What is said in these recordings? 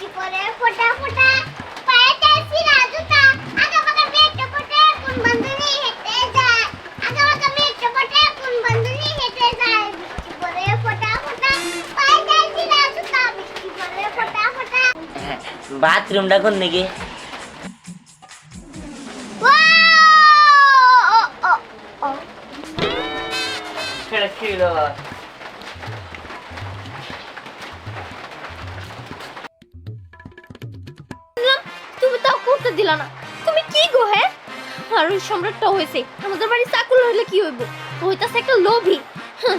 বৃষ্টি পড়ে ফোঁটা ফোঁটা পায়েতে ছিঁড়া জুতা আগামাগা মেঘটা পড়ে কোন বন্ধনী হেঁটে যায় আগামাগা মেঘটা পড়ে কোন বন্ধনী হেঁটে যায় বৃষ্টি পড়ে ফোঁটা ফোঁটা পায়েতে ছিঁড়া জুতা বৃষ্টি পড়ে ফোঁটা ফোঁটা বাথরুমটা কোন দিকে? সেটা ছিল তুমি তাও করতে দিলা না। তুমি কি গো হ্যাঁ? আর ওই সম্রাটটা হয়েছে আমাদের বাড়ি চাকুল হইলে কি হইব? হইতাছে একটা লোভী,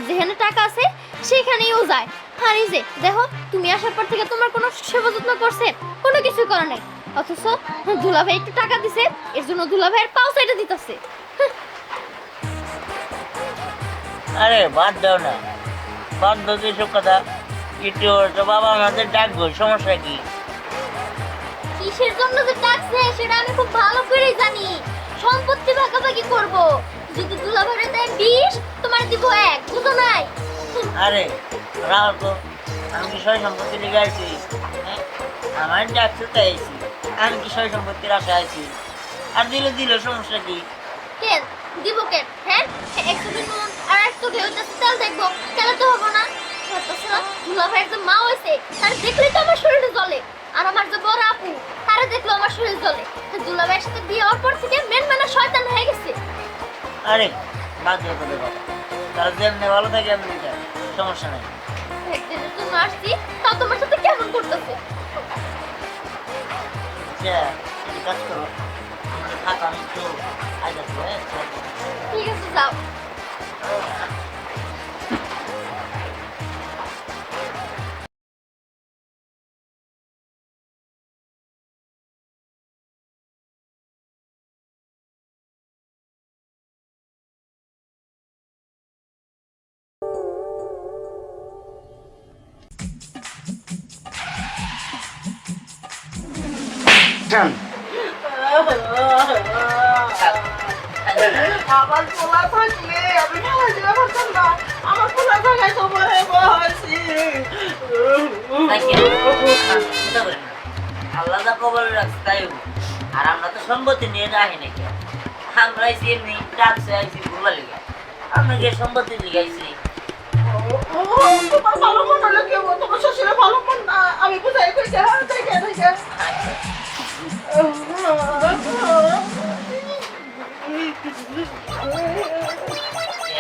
যেখানে টাকা আছে সেখানেই ও যায়। আর এই যে দেখো, তুমি আসার পর থেকে তোমার কোনো সেবা যত্ন করছে? কোনো কিছু করে নাই। অথচ দুলাভাই একটু টাকা দিছে, এর জন্য দুলাভাইয়ের পাও সাইডে দিতেছে। আরে বাদ দাও না, বাদ দাও তো এসব কথা। একটু তো বাবা আমাদের ডাকবো, সমস্যা কি? কিসের জন্য যে ডাকছে সেটা আমি খুব ভালো করেই জানি। সম্পত্তি ভাগাভাগি করব। যদি দুলাভাইরে দেয় 20, তোমার দিব 1, বুঝো নাই? আরে রাও তো, আমি কি সয় সম্পত্তি লিখে আইছি? হ্যাঁ, আমার ডাকতে তাই আইছি। আমি কি সয় সম্পত্তির আশা আইছি? আর দিলে সমস্যা কি? কেন দিব কেন? হ্যাঁ, 100 নুন আর 100 ঘেউ যাচ্ছে তেল দেখবো, তাহলে তো হবো না। অথচ দুলাভাইয়ের যে মা হয়েছে তার দেখলেই তো আমার শরীরে জ্বলে। আর আমার যে বড় আপু, তারা দেখলো আমার শরীর জ্বলে। দুলাভাইয়ের সাথে বিয়ে হওয়ার পর থেকে মেন শয়তান হয়ে গেছে। আরে বাদ দাও তোদের বাবা, তারা যেমনি ভালো থাকে এমনি যায়, সমস্যা নাই। একদিনের জন্য আসছি, তাও তোমার সাথে কেমন করতেছে? আচ্ছা, একটা কাজ করো, থাকা আমি একটু আজ আসবো। ঠিক আছে, যাও। আমার পোলা থাকলে আমি খেলাধুলা করতাম না। আমার পোলা থাকায় তো মরে বসি। আল্লাহ যা কবর রাখছে তাই হোক। আর আমরা তো সম্পত্তি নিয়ে যাই নাকি, আমরা আইসি এমনি ডাকছে, আইসি ঘুরবা লেগে। আমরা গিয়ে সম্পত্তি লিখে আইসি। তোমার ভালো মন হলো কেউ, তোমার শ্বশুরের ভালো মন না। আমি বুঝাই কইছে দেখে দেখে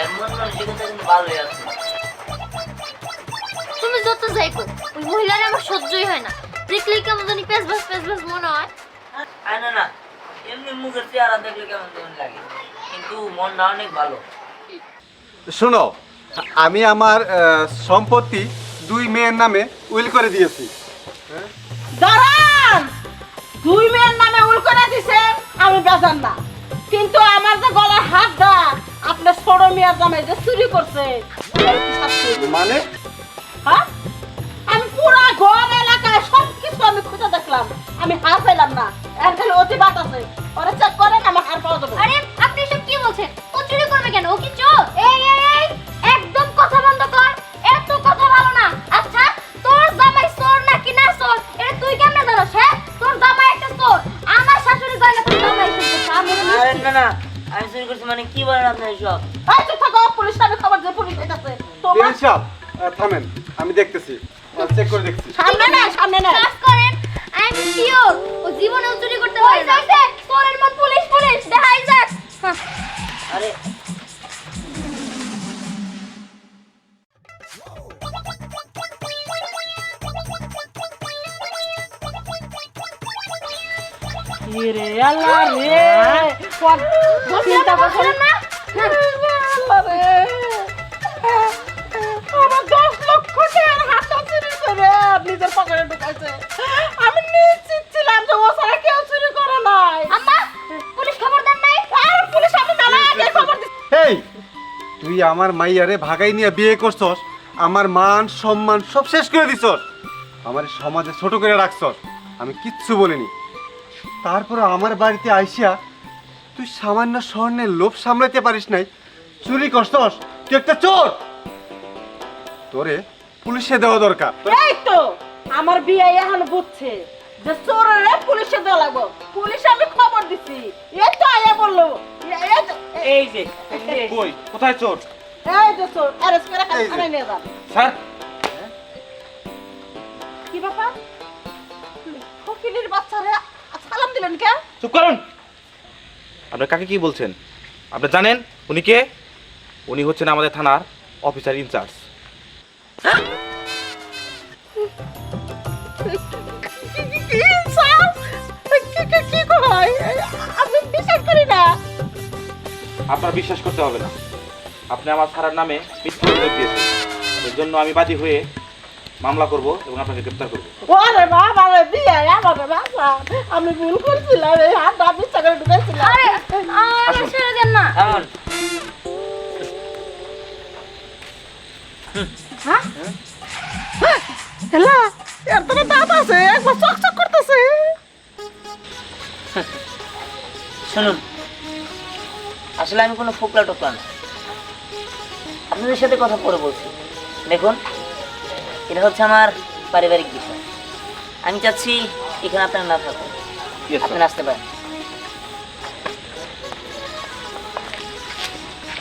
এমন মানুষের কথা কিন্তু ভালোই আছে। তুমি যত যাই কো, ওই মহিলার আমার সহ্যই হয় না। দেখলেই কেমন জানি পেছবাস মনে হয়। না, এমনি মুখের চেহারা দেখলে কেমন কেমন লাগে, কিন্তু মনটা অনেক ভালো। শোনো, আমি আমার সম্পত্তি 2 মেয়ের নামে উইল করে দিয়েছি। দাঁড়ান, 2 মেয়ের নামে উল করে দিছেন, আমি বেজান না। কিন্তু আমার যে গলার হাতটা আপনার ছোট মেয়ের জামাই যে চুরি করছে, মানে হ্যাঁ, আমি পুরা ঘর এলাকায় সব কিছু আমি খুঁজে দেখলাম, আমি হার পেলাম না। এর খালি অতি বাত আছে, ওরা চেক করেন, আমার হার পাওয়া যাবে। আরে আপনি এসব কি বলছেন? ও চুরি করবে কেন? ও কি চোর? এই একদম কথা বন্ধ কর। এত কথা ভালো না। আচ্ছা, তোর জামাই চোর নাকি না চোর এটা তুই কেমনে জানোস? হ্যাঁ, তোর জামাই একটা চোর। আমার শাশুড়ি কয় না তোর জামাই চোর। আমি আরে না, আমি চুরি করছি মানে কি বলেন আপনি এসব? এই চুপ থাকো, পুলিশ আমি খবর দিয়ে পুলিশ এসেছে। তোমার সাহেব থামেন, আমি দেখতেছি, চেক করে দেখছি। সামনে না, সামনে না। কাজ করেন। আই এম শিওর ও জীবনেও চুরি করতে পারে না। চোরের মন পুলিশ দেখাই যাক। আরে রে আল্লাহ রে, চিন্তা করছেন না? আরে, আমার 10 লক্ষ টাকার হাতটা চুরি করে নিজের পকেটে ঢুকাইছে। আমি নিশ্চিত ছিলাম যে ও ছাড়া কেউ চুরি করে নাই। আম্মা, পুলিশ খবর দেন নাই? আর পুলিশ আমি মেলা আগে খবর দিছি। এই, তুই আমার মাইয়ারে ভাগাই নিয়ে বিয়ে করছস, আমার মান সম্মান সব শেষ করে দিছস, আমার সমাজে ছোট করে রাখছস, আমি কিচ্ছু বলিনি। তারপর আমার বাড়িতে আইসিয়া তুই সামান্য স্বর্ণের লোভ সামলাতে পারিস নাই, চুরি করছস, তুই একটা চোর। তোরে পুলিশে দেওয়া দরকার। এই তো আমার বিয়ে এখন বুঝছে যে চোরের পুলিশে দেওয়া লাগবো। পুলিশে আমি খবর দিছি, এই তো আয়া বললো এই যে কই কোথায় চোর? এই যে চোর অ্যারেস্ট করে এই যে। থানায় নিয়ে যান। স্যার কি ব্যাপার? ফকিরের বাচ্চারা সালাম দিলেন কে? চুপ করুন। আপনি কাকে কি বলছেন? আপনি জানেন উনি কে? উনি হচ্ছেন আমাদের থানার অফিসার ইনচার্জ। কি স্যার? কি কয়? আমি বিশ্বাস করি না। আপনার বিশ্বাস করতে হবে না। আপনি আমার স্যারের নামে মিথ্যা অভিযোগ দিয়েছেন। এর জন্য আমি বাদী হয়ে মামলা করব এবং আপনাকে গ্রেপ্তার করব। ওরে বাবা রে, বিয়ে আমাদের বাচ্চা, আমি ভুল করছিলাম, এই হাতটা বিশ্বাস করে ঢুকেছিলাম। আরে আমার ছেড়ে দেন না। থামুন। হেলা, এর তো দাঁত আছে, একবার চকচক করতেছে। শুনুন, আসলে আমি কোনো ফোকলা টোকলা না, আপনাদের সাথে কথা পরে বলছি। দেখুন, এটা হচ্ছে আমার পারিবারিক বিষয়। আমি চাচ্ছি এখানে আপনারা না থাকুন, Yes, sir. আপনি আসতে পারেন।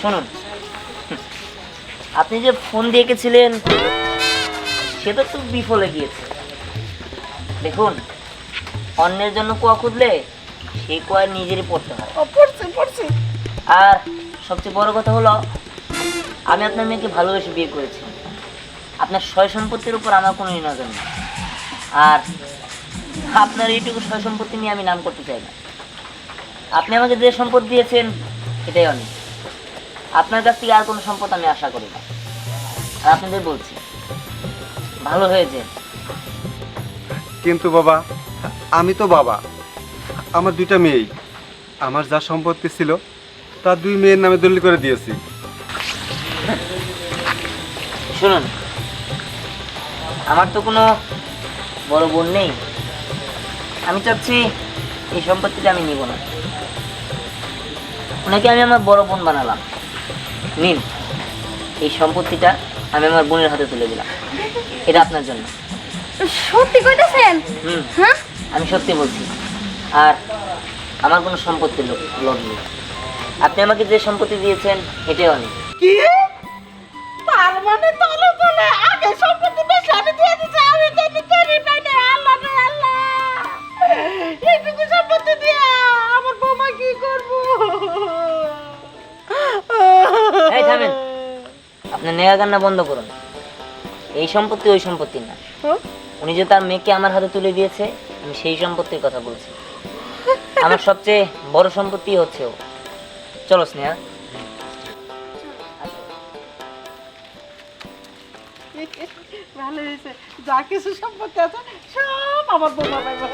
শুনুন, আপনি যে ফোন দিয়ে গেছিলেন সেটা তো বিফলে গিয়েছে। দেখুন, অন্যের জন্য কুয়া খুঁজলে সেই কুয়া নিজেরই পড়তে হয়। পড়ছি। আর সবচেয়ে বড় কথা হলো, আমি আপনার মেয়েকে ভালোবেসে বিয়ে করেছি। আপনার সয় সম্পত্তির উপর আমার কোনো নজর নেই। আর আপনার এইটুকু সয় সম্পত্তি নিয়ে আমি নাম করতে চাই না। আপনি আমাকে যে সম্পদ দিয়েছেন এটাই অনেক। আপনার কাছ থেকে আর কোনো সম্পদ আমি আশা করি না। আর আপনাদের বলছি, ভালো হয়েছে। কিন্তু বাবা, আমি তো বাবা, আমার দুইটা মেয়েই, আমার যা সম্পত্তি ছিল তার দুই মেয়ের নামে দলিল করে দিয়েছি। শুনুন, আমার তো কোনো বড় বোন নেই। আমি চাচ্ছি এই সম্পত্তিটা আমি নিব না। ওনাকে আমি আমার বড় বোন বানালাম। নিন, এই সম্পত্তিটা আমি আমার বোনের হাতে তুলে দিলাম। এটা আপনার জন্য। সত্যি কইতেছেন? হুম, হ্যাঁ? আমি সত্যি বলছি। আর আমার কোনো সম্পত্তির লোভ নেই। আপনি আমাকে যে সম্পত্তি দিয়েছেন এটাই অনেক। কি? তার মানে তাহলে বলে আগে সম্পত্তি বেশি আমি দিয়ে দিচ্ছি, আমি তো নিতেই পাই না। আল্লাহ রে আল্লাহ, এইটুকু সম্পত্তি দিয়ে আমার বৌমা কি করবো? এই থামেন, আপনার নেগা কান্না বন্ধ করুন। এই সম্পত্তি ওই সম্পত্তি না। উনি যে তার মেয়েকে আমার হাতে তুলে দিয়েছে, আমি সেই সম্পত্তির কথা বলছি। আমার সবচেয়ে বড় সম্পত্তি হচ্ছে ও। চলো স্নেহা। ভালো হয়েছে, যা কিছু সম্পত্তি আছে সব আমার বৌমা পাইবে।